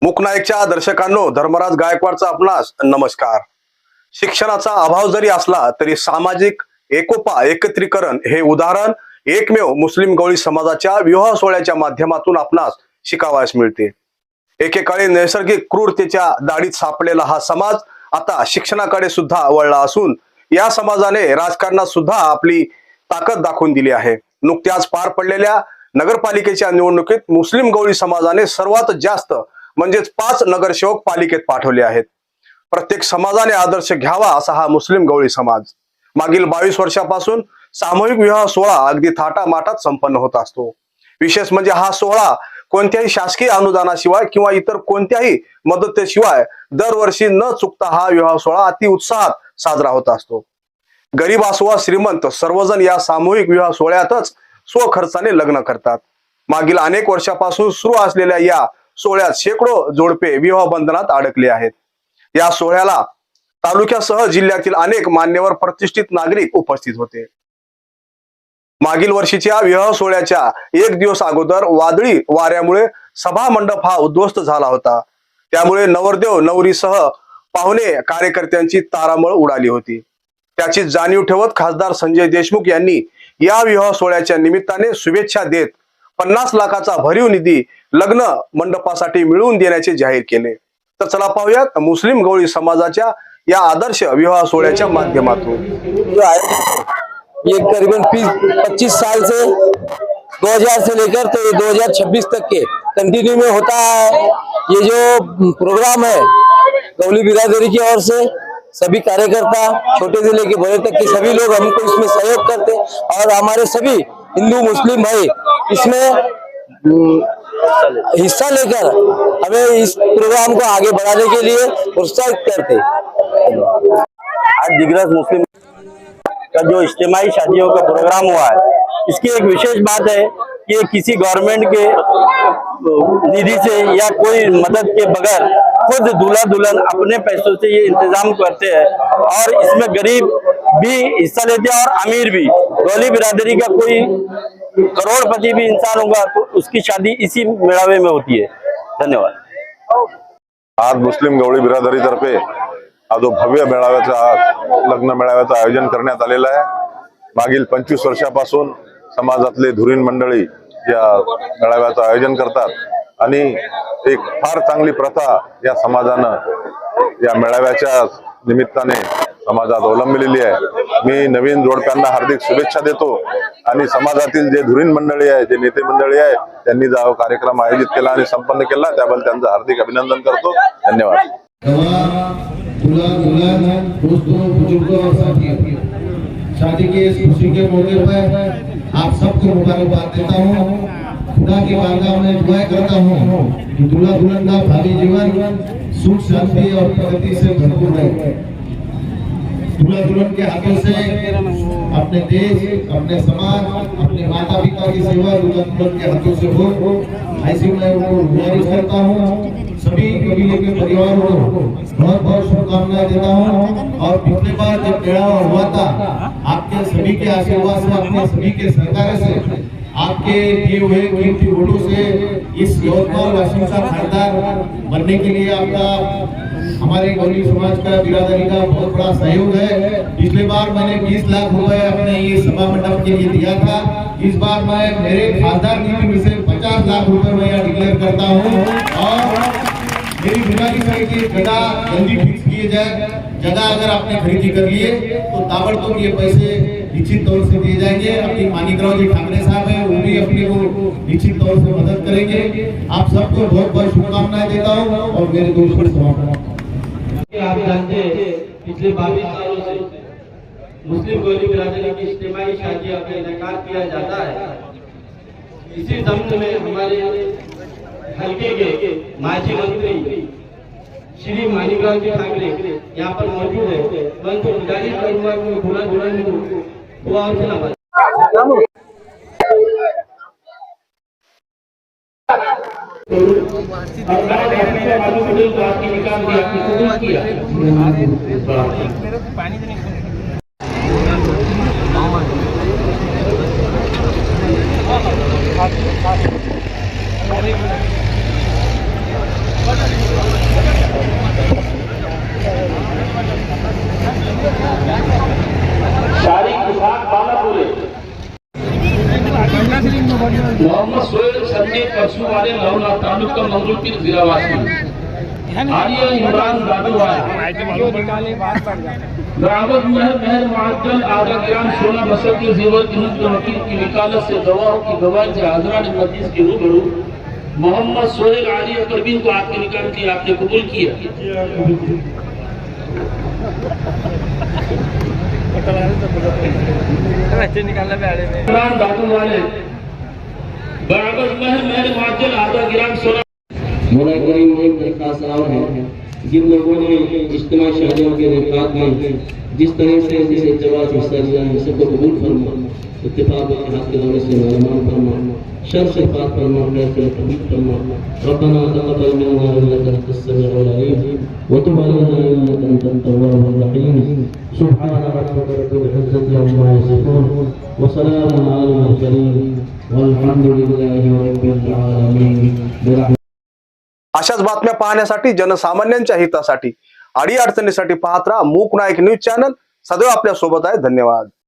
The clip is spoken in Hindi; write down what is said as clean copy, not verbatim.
मूकनायकच्या दर्शकांनो, धर्मराज गायकवाडचा आपणास नमस्कार। शिक्षणाचा अभाव जरी असला तरी सामाजिक एकोपा एकत्रीकरण हे उदाहरण एकमेव मुस्लिम गवळी समाजाच्या विवाह सोहळ्याच्या माध्यमातून आपणास शिकावयास मिळते। एकेकाळी नैसर्गिक क्रूरतेच्या दाढीत सापडलेला हा समाज आता शिक्षणाकडे सुद्धा वळला असून या समाजाने राजकारणात सुद्धा आपली ताकद दाखवून दिली आहे। नुकत्याच पार पडलेल्या नगरपालिकेच्या निवडणुकीत मुस्लिम गवळी समाजाने सर्वात जास्त म्हणजेच 5 नगरसेवक पालिकेत पाठवले आहेत। प्रत्येक समाजाने आदर्श घ्यावा असा हा मुस्लिम गवळी समाज मागील 22 वर्षापासून सामूहिक विवाह सोहळा अगदी थाटामाटात संपन्न होत असतो। विशेष म्हणजे हा सोहळा कोणत्याही शासकीय अनुदानाशिवाय किंवा इतर कोणत्याही मदतीशिवाय दरवर्षी न चुकता हा विवाह सोहळा अति उत्साहात साजरा होत असतो। गरीब असो वा श्रीमंत सर्वजण या सामूहिक विवाह सोहळ्यातच स्वखर्चाने लग्न करतात। मागील अनेक वर्षापासून सुरू असलेल्या या सोहळ्यात शेकडो जोडपे विवाह बंधनात अडकले आहेत। या सोहळ्याला तालुक्यासह जिल्ह्यातील अनेक मान्यवर प्रतिष्ठित नागरिक उपस्थित होते। मागील वर्षीच्या विवाह सोहळ्याच्या 1 दिवस अगोदर वादळी वाऱ्यामुळे सभा मंडप हा उद्ध्वस्त झाला होता। त्यामुळे नवरदेव नवरीसह पाहुणे कार्यकर्त्यांची तारांबळ उडाली होती। त्याची जाणीव ठेवत खासदार संजय देशमुख यांनी या विवाह सोहळ्याच्या निमित्ताने शुभेच्छा देत 50 लाखाचा भरीव निधी लग्न मंडपासाठी मिळवून देण्याचे जाहीर केले। तर चला पाहूयात मुस्लिम गवळी समाजाच्या या आदर्श विवाह सोहळ्याच्या माध्यमातून। ये करीबन 25 साल से 2000 से लेकर तो 2026 तक के कंटिन्यू में होता है। ये जो प्रोग्राम है गवली बिरादरी की ओर से सभी कार्यकर्ता छोटे से लेकर बड़े तक के सभी लोग हमको इसमें सहयोग करते और हमारे सभी हिंदू मुस्लिम भाई इसमें हिस्सा लेकर हमें इस प्रोग्राम को आगे बढ़ाने के लिए प्रोत्साहित करते। आज दिग्रस मुस्लिम का जो इज्तिमाई शादियों का प्रोग्राम हुआ है, इसकी एक विशेष बात है कि ये किसी गवर्नमेंट के निधि से या कोई मदद के बगैर खुद दूल्हा दुल्हन अपने पैसों से ये इंतजाम करते हैं और इसमें गरीब भी हिस्सा लेते हैं और अमीर भी। गवली बिरादरी का कोई करोड़पति भी इंसान होगा तो उसकी शादी इसी मेळावे में होती है। धन्यवाद। आज मुस्लिम गवळी बिरादरीतर्फे हा जो भव्य मेळाव्याचा लग्न मेळाव्याचं आयोजन करण्यात आलेलं आहे। मागील 25 वर्षापासून समाजातले धुरीण मंडळी या मेळाव्याचं आयोजन करतात आणि एक फार चांगली प्रथा या समाजानं या मेळाव्याच्या निमित्ताने समाजात अवलंबलेली आहे। मी नवीन जोडप्यांना हार्दिक शुभेच्छा देतो आणि समाजातील जे धुरीण मंडळी आहे, जे नेते मंडळी आहे, त्यांनी जो कार्यक्रम आयोजित केला आणि संपन्न केला त्याबद्दल त्यांचं हार्दिक अभिनंदन करतो। धन्यवाद। दोस्तों, बुजुर्गों और साथियों, शादी के इस खुशी के मौके पर आप सबको मुबारकबाद देता हूँ। खुदा की बारगाह में दुआ करता हूँ कि दूल्हा दुल्हन का भावी जीवन सुख शांति और प्रगति से भरपूर रहे। दूल्हा दुल्हन के हाथों से अपने देश, अपने समाज, अपने माता पिता की सेवा दूल्हा दुल्हन के हाथों से हो, ऐसी मैं उनको गुजारिश करता हूँ। सभी कबीले के परिवारों को बहुत बहुत शुभकामनाएं देता हूँ। और पिछले बार जब मेळावा हुआ था, आपके सभी के आशीर्वाद से, अपने सभी के सहकार से, आपके दिए हुए कीमती वोटों से इस यवतमाल वासियों का खासदार बनने के लिए आपका हमारे गवली समाज का बिरादरी का बहुत बड़ा सहयोग है। पिछले बार मैंने 20 लाख रुपए अपने ये सभा मंडप के लिए दिया था। इस बार मैं मेरे खासदार निधि में से 50 लाख रुपए मैं यहाँ डिक्लेयर करता हूँ और मेरी गुजारिश है कि जगह जल्दी फिक्स किए जाए। जगह अगर आपने खरीदी कर लिए तो ताबड़तोड़ ये पैसे निश्चित तौर से दिए जाएंगे। अपनी मानिकराव जी ठाकरे साहब है, वो भी अपने को निश्चित तौर से मदद करेंगे। आप सबको बहुत बहुत शुभकामनाएं देता हूँ और मेरे दोस्तों समाप्त। आप जानते हैं पिछले 22 सालों से मुस्लिम गवली बिरादरी की इज्तिमाई शादियों का इनेकाद किया जाता है। इसी जम्न में हमारे हल्के के माजी मंत्री श्री मानिकराव जी ठाकरे यहाँ पर मौजूद है। मैं उनको गुजारिश करूंगा कि दूल्हा दुल्हन को दुआ से नवाजें। पानी मोहम्मद सोहेल संजय परसू वाले नवना तालुका मंगलपीर जिलावासी आलिया इमरान दादूवाला रावत महर मुअज्जल आधा ग्राम सोना बसर के जेवर की वकील की वकालत से गवाहों की गवाही से हाजरान मजलिस के रूबरू मोहम्मद सोहेल आली अकरबीन को आपके निकाह के लिए आपने कबूल किया। इमरान दादूवाले बराबर महर मुअज्जल आधा ग्राम सोना। मौला करीम एक दरखास्त और है, जिन लोगों ने इज्तिमाई शादियों के रिकात में जिस तरह से जिसे जवाब हिस्सा लिया है सबको कबूल फरमा, इत्तेफाक के हाथ के दौरे से मालूम फरमा, शर से पाक फरमा, खैर से कबूल फरमा। रब्बना तक़ब्बल मिन्ना इन्नका अंतस समीउल अलीम व तुब अलैना इन्नका अंतत तव्वाबुर रहीम। सुब्हान रब्बिका रब्बिल इज्जति अम्मा यसिफून व सलामुन अलल मुरसलीन वल्हम्दुलिल्लाहि रब्बिल आलमीन। अशाच बातम्या पाहण्यासाठी, जनसामान्यांच्या हितासाठी, अडीअडचणीसाठी पाहत राहा मूक नायक न्यूज चॅनल. सदैव आपल्या सोबत आहे. धन्यवाद.